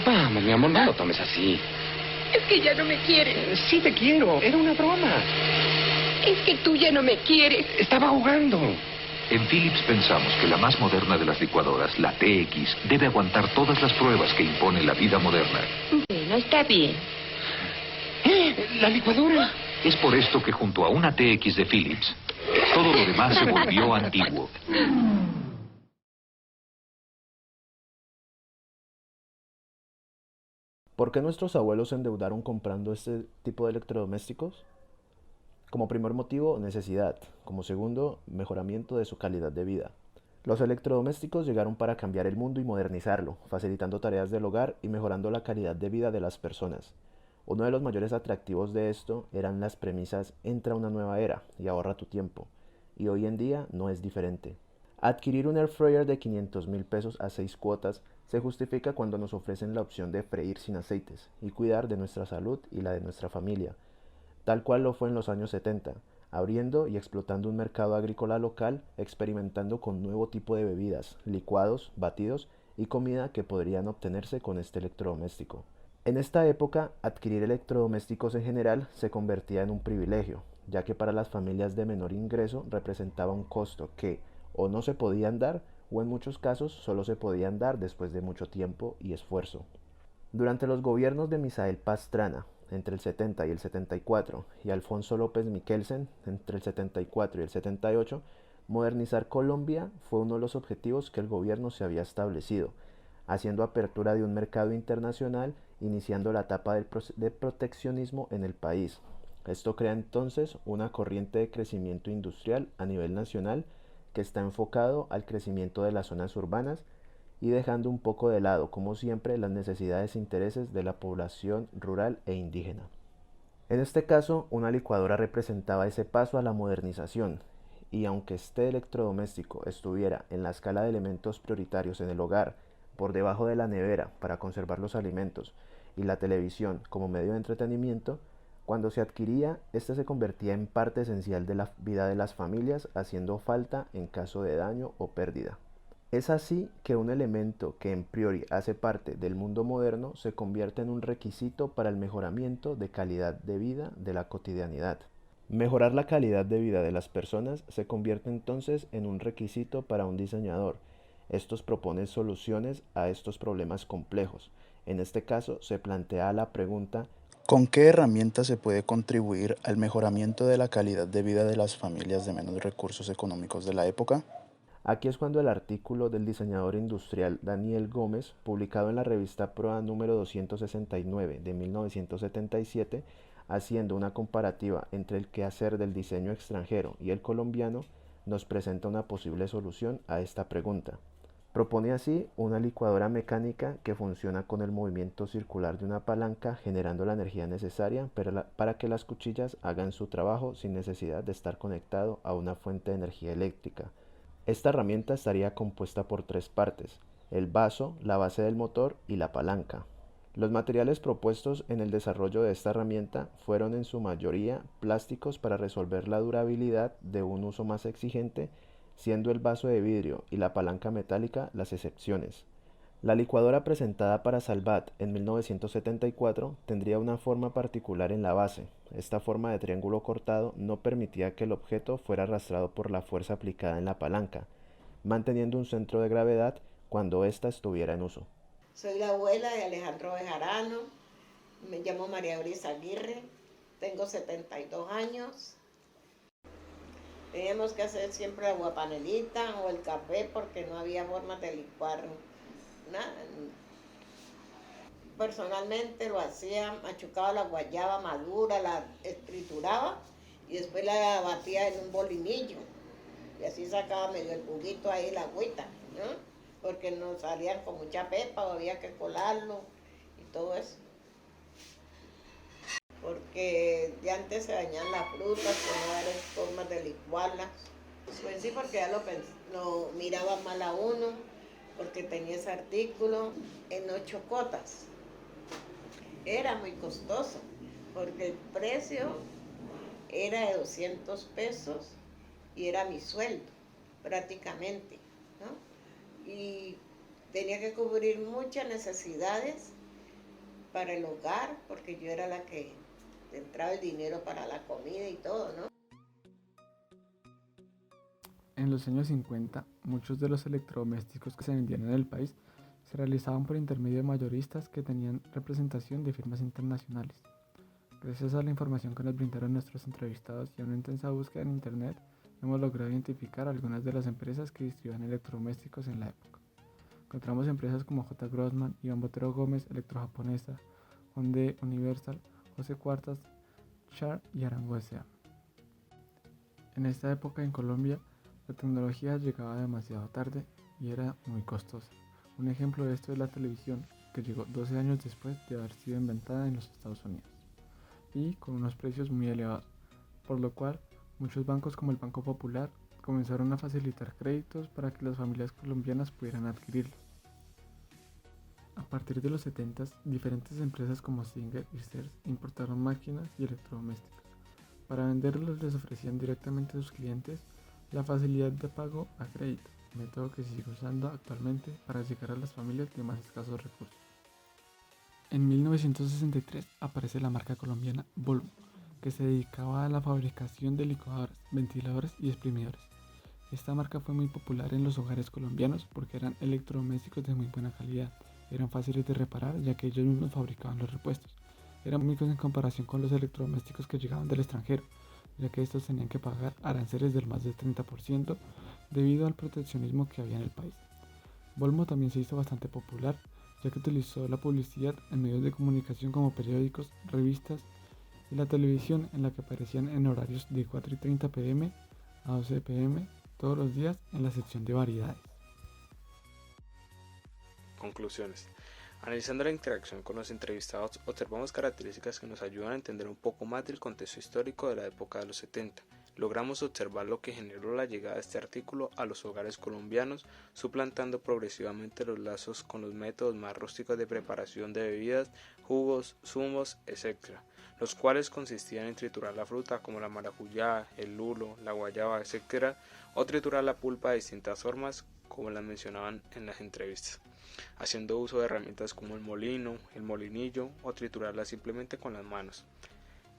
Vamos, mi amor, no lo tomes así. Es que ya no me quieres. Sí te quiero, era una broma. Es que tú ya no me quieres. Estaba jugando. En Philips pensamos que la más moderna de las licuadoras, la TX, debe aguantar todas las pruebas que impone la vida moderna. Bueno, está bien. ¿La licuadora? Es por esto que junto a una TX de Philips, todo lo demás se volvió antiguo. ¿Por qué nuestros abuelos se endeudaron comprando este tipo de electrodomésticos? Como primer motivo, necesidad. Como segundo, mejoramiento de su calidad de vida. Los electrodomésticos llegaron para cambiar el mundo y modernizarlo, facilitando tareas del hogar y mejorando la calidad de vida de las personas. Uno de los mayores atractivos de esto eran las premisas entra una nueva era y ahorra tu tiempo. Y hoy en día no es diferente. Adquirir un air fryer de 500.000 pesos a 6 cuotas se justifica cuando nos ofrecen la opción de freír sin aceites y cuidar de nuestra salud y la de nuestra familia, tal cual lo fue en los años 70, abriendo y explotando un mercado agrícola local, experimentando con nuevo tipo de bebidas, licuados, batidos y comida que podrían obtenerse con este electrodoméstico. En esta época, adquirir electrodomésticos en general se convertía en un privilegio, ya que para las familias de menor ingreso representaba un costo que o no se podían dar o en muchos casos solo se podían dar después de mucho tiempo y esfuerzo. Durante los gobiernos de Misael Pastrana, entre el 70 y el 74, y Alfonso López Miquelsen, entre el 74 y el 78, modernizar Colombia fue uno de los objetivos que el gobierno se había establecido, haciendo apertura de un mercado internacional, iniciando la etapa de proteccionismo en el país. Esto crea entonces una corriente de crecimiento industrial a nivel nacional que está enfocado al crecimiento de las zonas urbanas y dejando un poco de lado, como siempre, las necesidades e intereses de la población rural e indígena. En este caso, una licuadora representaba ese paso a la modernización, y aunque este electrodoméstico estuviera en la escala de elementos prioritarios en el hogar, por debajo de la nevera para conservar los alimentos y la televisión como medio de entretenimiento, cuando se adquiría, este se convertía en parte esencial de la vida de las familias, haciendo falta en caso de daño o pérdida. Es así que un elemento que en priori hace parte del mundo moderno se convierte en un requisito para el mejoramiento de calidad de vida de la cotidianidad. Mejorar la calidad de vida de las personas se convierte entonces en un requisito para un diseñador. Estos proponen soluciones a estos problemas complejos. En este caso se plantea la pregunta: ¿con qué herramientas se puede contribuir al mejoramiento de la calidad de vida de las familias de menos recursos económicos de la época? Aquí es cuando el artículo del diseñador industrial Daniel Gómez, publicado en la revista Proa número 269 de 1977, haciendo una comparativa entre el quehacer del diseño extranjero y el colombiano, nos presenta una posible solución a esta pregunta. Propone así una licuadora mecánica que funciona con el movimiento circular de una palanca, generando la energía necesaria para que las cuchillas hagan su trabajo sin necesidad de estar conectado a una fuente de energía eléctrica. Esta herramienta estaría compuesta por tres partes: el vaso, la base del motor y la palanca. Los materiales propuestos en el desarrollo de esta herramienta fueron en su mayoría plásticos para resolver la durabilidad de un uso más exigente, siendo el vaso de vidrio y la palanca metálica las excepciones. La licuadora presentada para Salvat en 1974 tendría una forma particular en la base. Esta forma de triángulo cortado no permitía que el objeto fuera arrastrado por la fuerza aplicada en la palanca, manteniendo un centro de gravedad cuando ésta estuviera en uso. Soy la abuela de Alejandro Bejarano, me llamo María Brisa Aguirre, tengo 72 años. Teníamos que hacer siempre agua panelita o el café porque no había forma de licuar nada. Personalmente lo hacía, machucaba la guayaba madura, la trituraba y después la batía en un bolinillo. Y así sacaba medio el juguito ahí, la agüita, ¿no? Porque nos salían con mucha pepa o había que colarlo y todo eso. Porque ya antes se dañaban las frutas, que no había formas de licuarlas. Pues sí, porque ya lo miraba mal a uno, porque tenía ese artículo en 8 cotas. Era muy costoso, porque el precio era de 200 pesos y era mi sueldo, prácticamente, ¿no? Y tenía tenía que cubrir muchas necesidades para el hogar, porque yo era la que entraba el dinero para la comida y todo, ¿no? En los años 50, muchos de los electrodomésticos que se vendían en el país se realizaban por intermedio de mayoristas que tenían representación de firmas internacionales. Gracias a la información que nos brindaron nuestros entrevistados y a una intensa búsqueda en internet, hemos logrado identificar algunas de las empresas que distribuían electrodomésticos en la época. Encontramos empresas como J. Grossman, Iván Botero Gómez, Electrojaponesa, Honda, Universal, José Cuartas, Char y Arango S.A. En esta época en Colombia, la tecnología llegaba demasiado tarde y era muy costosa. Un ejemplo de esto es la televisión, que llegó 12 años después de haber sido inventada en los Estados Unidos, y con unos precios muy elevados, por lo cual muchos bancos como el Banco Popular comenzaron a facilitar créditos para que las familias colombianas pudieran adquirirlos. A partir de los 70, diferentes empresas como Singer y Sears importaron máquinas y electrodomésticos. Para venderlos les ofrecían directamente a sus clientes la facilidad de pago a crédito, método que se sigue usando actualmente para llegar a las familias de más escasos recursos. En 1963 aparece la marca colombiana Volvo, que se dedicaba a la fabricación de licuadoras, ventiladores y exprimidores. Esta marca fue muy popular en los hogares colombianos porque eran electrodomésticos de muy buena calidad, eran fáciles de reparar ya que ellos mismos fabricaban los repuestos. Eran únicos en comparación con los electrodomésticos que llegaban del extranjero, ya que estos tenían que pagar aranceles del más del 30% debido al proteccionismo que había en el país. Volvo también se hizo bastante popular, ya que utilizó la publicidad en medios de comunicación como periódicos, revistas y la televisión, en la que aparecían en horarios de 4:30 p.m. a 12 p.m. todos los días en la sección de variedades. Conclusiones. Analizando la interacción con los entrevistados, observamos características que nos ayudan a entender un poco más del contexto histórico de la época de los 70. Logramos observar lo que generó la llegada de este artículo a los hogares colombianos, suplantando progresivamente los lazos con los métodos más rústicos de preparación de bebidas, jugos, zumos, etc., los cuales consistían en triturar la fruta como la maracuyá, el lulo, la guayaba, etc., o triturar la pulpa de distintas formas como las mencionaban en las entrevistas, haciendo uso de herramientas como el molino, el molinillo o triturarla simplemente con las manos.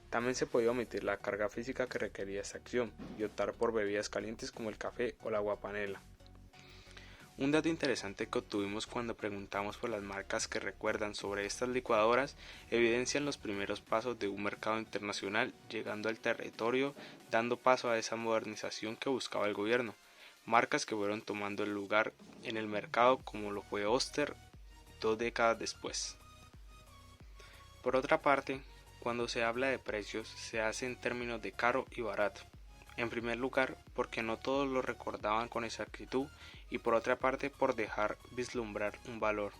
También se podía omitir la carga física que requería esta acción y optar por bebidas calientes como el café o la aguapanela. Un dato interesante que obtuvimos cuando preguntamos por las marcas que recuerdan sobre estas licuadoras evidencian los primeros pasos de un mercado internacional llegando al territorio, dando paso a esa modernización que buscaba el gobierno. Marcas que fueron tomando el lugar en el mercado como lo fue Oster 2 décadas después. Por otra parte, cuando se habla de precios se hace en términos de caro y barato. En primer lugar, porque no todos lo recordaban con exactitud y por otra parte por dejar vislumbrar un valor.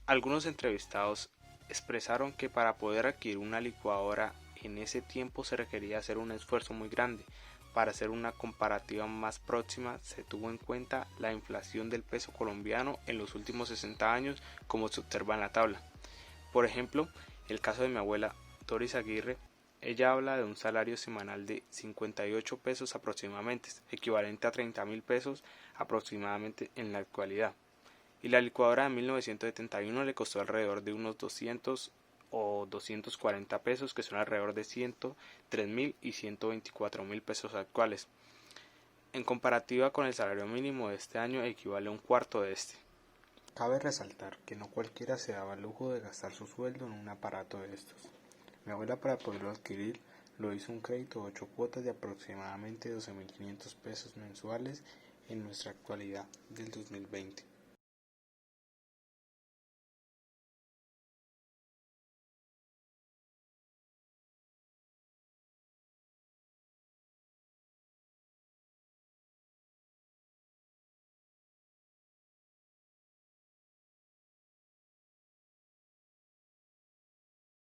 Algunos entrevistados expresaron que para poder adquirir una licuadora en ese tiempo se requería hacer un esfuerzo muy grande. Para hacer una comparativa más próxima, se tuvo en cuenta la inflación del peso colombiano en los últimos 60 años, como se observa en la tabla. Por ejemplo, el caso de mi abuela Doris Aguirre, ella habla de un salario semanal de 58 pesos aproximadamente, equivalente a 30.000 pesos aproximadamente en la actualidad. Y la licuadora de 1971 le costó alrededor de unos 200 o 240 pesos, que son alrededor de 103.000 y 124.000 pesos actuales. En comparativa con el salario mínimo de este año equivale a un cuarto de este. Cabe resaltar que no cualquiera se daba el lujo de gastar su sueldo en un aparato de estos. Mi abuela, para poderlo adquirir, lo hizo un crédito de 8 cuotas de aproximadamente 12.500 pesos mensuales en nuestra actualidad del 2020.